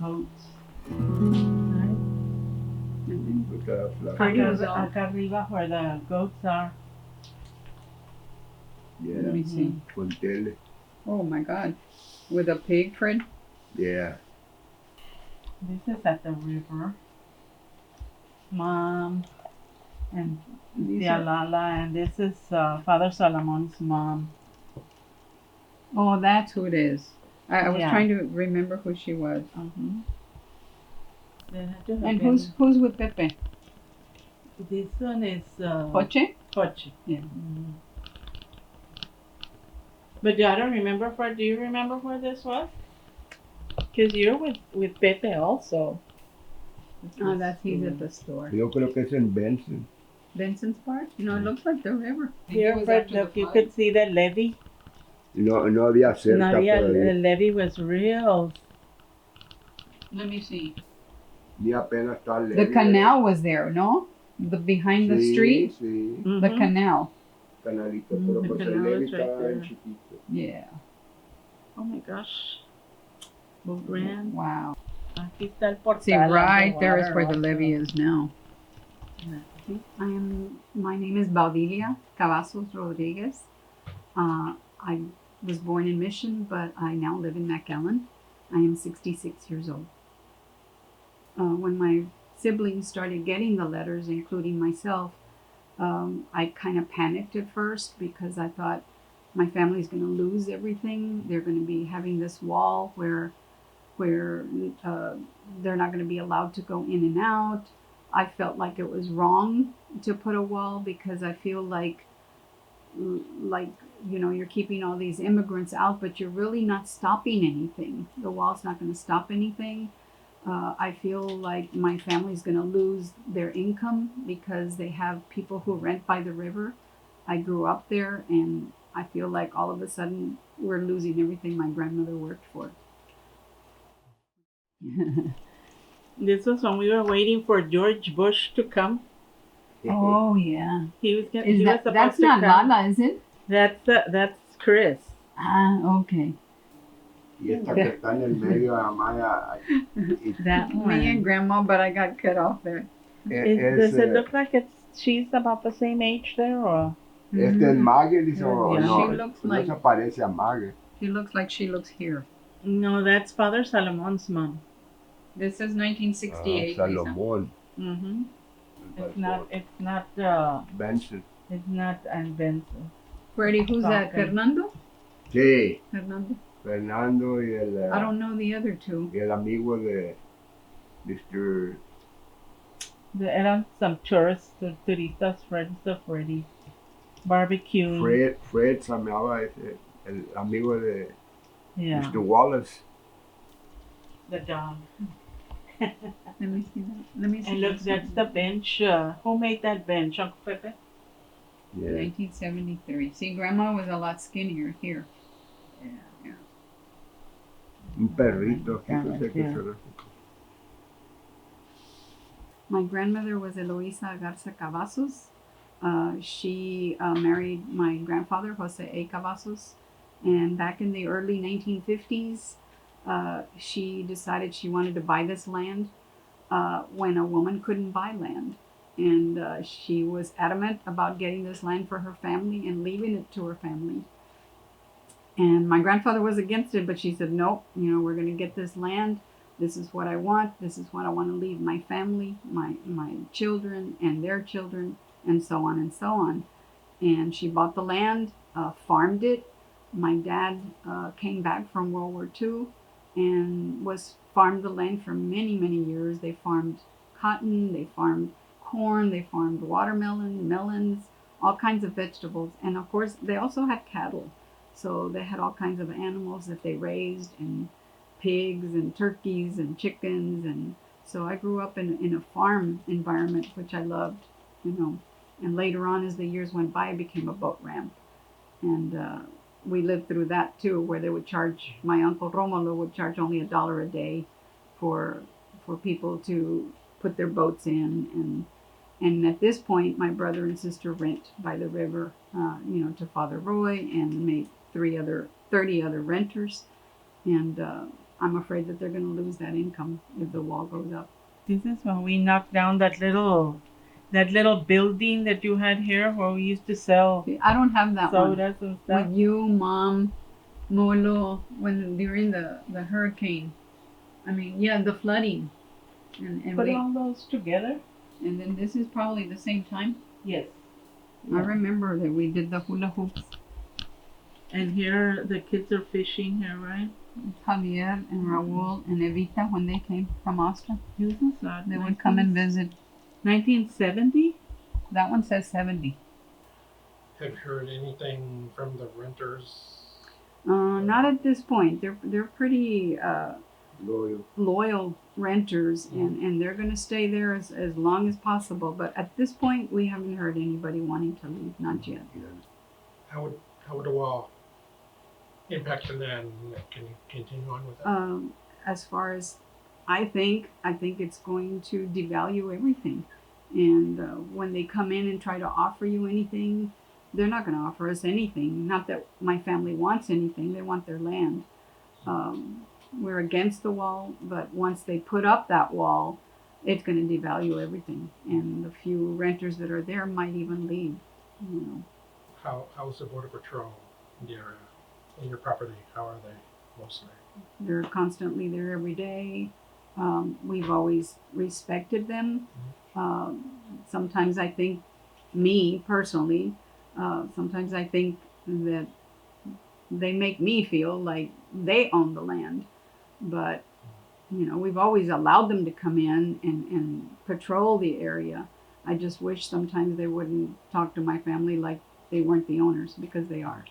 goats. Right? Look at that Acá arriba where the goats are. Yeah. Let me see. Con tele. Oh my God. With a pig, Fred? Yeah. This is at the river. Mom and Tia Lala, and this is Father Solomon's mom. Oh, that's who it is. I was Yeah. trying to remember who she was. Mm-hmm. And who's with Pepe? This one is Poche? Poche. Yeah. Mm-hmm. But I don't remember where. Do you remember where this was? Because you're with Pepe also. Oh, he's at the store. Yo creo que es en Benson. Benson's Park? No, it looks like the river. Here, Fred, look, you could see the levee. No había cerca todavía. The levee was real. Let me see. Ni apenas está leve. The canal was there, no? Behind the street? Sí. Mm-hmm. The canal. Canalito, pero The pues el canal leve is right estaba there. bien chiquito. Yeah. Oh my gosh. Grand. Wow. Aquí está el portal. See, right there is underwater where the also. levee is now. My name is Baudilia Cavazos Rodriguez. I was born in Mission, but I now live in McAllen. I am 66 years old. When my siblings started getting the letters, including myself, I kind of panicked at first because I thought my family's going to lose everything. They're going to be having this wall where they're not going to be allowed to go in and out. I felt like it was wrong to put a wall because I feel like you're keeping all these immigrants out, but you're really not stopping anything. The wall's not going to stop anything. I feel like my family's going to lose their income because they have people who rent by the river. I grew up there, and I feel like all of a sudden we're losing everything my grandmother worked for. This was when we were waiting for George Bush to come. Oh yeah. He was gonna. That's not Lala, is it? That's Chris. Ah, okay. Y esta que está en el medio, Amaya. That one. Me and Grandma, but I got cut off there. Does it look like she's about the same age there, or? Este es Maggie, o Yeah. no? She looks No like- se parece a Maggie. She looks like she looks here. No, that's Father Solomon's mom. This is 1968. Salomón. Mm-hmm. It's not Benson. It's not Benson. Freddie, who's that? Okay. Fernando? Sí, Fernando. Fernando y I don't know the other two. y el amigo de Mr. Eran some tourists, turistas, friends of Freddy. Barbecue. Fred se llamaba ese, el amigo de Yeah. Mr. Wallace. The dog. Let me see that. Let me see. And look, that's the bench. Who made that bench, Uncle Pepe? Yeah. 1973. See, Grandma was a lot skinnier here. Yeah. Un perrito. Yeah. My grandmother was Eloisa Garza Cavazos. She married my grandfather, Jose A. Cavazos. And back in the early 1950s, she decided she wanted to buy this land when a woman couldn't buy land. And she was adamant about getting this land for her family and leaving it to her family. And my grandfather was against it, but she said, nope, we're going to get this land. This is what I want. This is what I want to leave my family, my children and their children, and so on and so on. And she bought the land, farmed it. My dad came back from World War II and farmed the land for many, many years. They farmed cotton, they farmed corn, they farmed watermelon, melons, all kinds of vegetables. And of course, they also had cattle. So they had all kinds of animals that they raised, and pigs and turkeys and chickens. And so I grew up in a farm environment, which I loved, And later on, as the years went by, I became a boat ramp. And we lived through that too, where they would charge, my uncle Romulo would charge only $1 a day for people to put their boats in. And at this point, my brother and sister rent by the river, to Father Roy, and made 30 other renters. And I'm afraid that they're going to lose that income if the wall goes up. This is when we knocked down that little building that you had here where we used to sell See, I don't have that one. sodas and stuff. With you, Mom, Molo, when during the hurricane. I mean, yeah, the flooding. And Put all those together? and then this is probably the same time. Yes. I remember that we did the hula hoops. And here the kids are fishing here, right? Javier and Raul and Evita, when they came from Austin, This is not they would come and visit. 1970? That one says 70. Have you heard anything from the renters? Not at this point. They're pretty Loyal. loyal renters, and they're going to stay there as long as possible. But at this point, we haven't heard anybody wanting to leave. Not yet. How would the wall impact the land? Can you continue on with that? As far as I think it's going to devalue everything. And when they come in and try to offer you anything, they're not going to offer us anything. Not that my family wants anything. They want their land. We're against the wall, but once they put up that wall, it's going to devalue everything. And the few renters that are there might even leave. You know. How is the border patrol in the area, in your property? How are they mostly? They're constantly there every day. We've always respected them. Sometimes I think, me personally, sometimes I think that they make me feel like they own the land. But, you know, we've always allowed them to come in and patrol the area. I just wish sometimes they wouldn't talk to my family like they weren't the owners, because they are.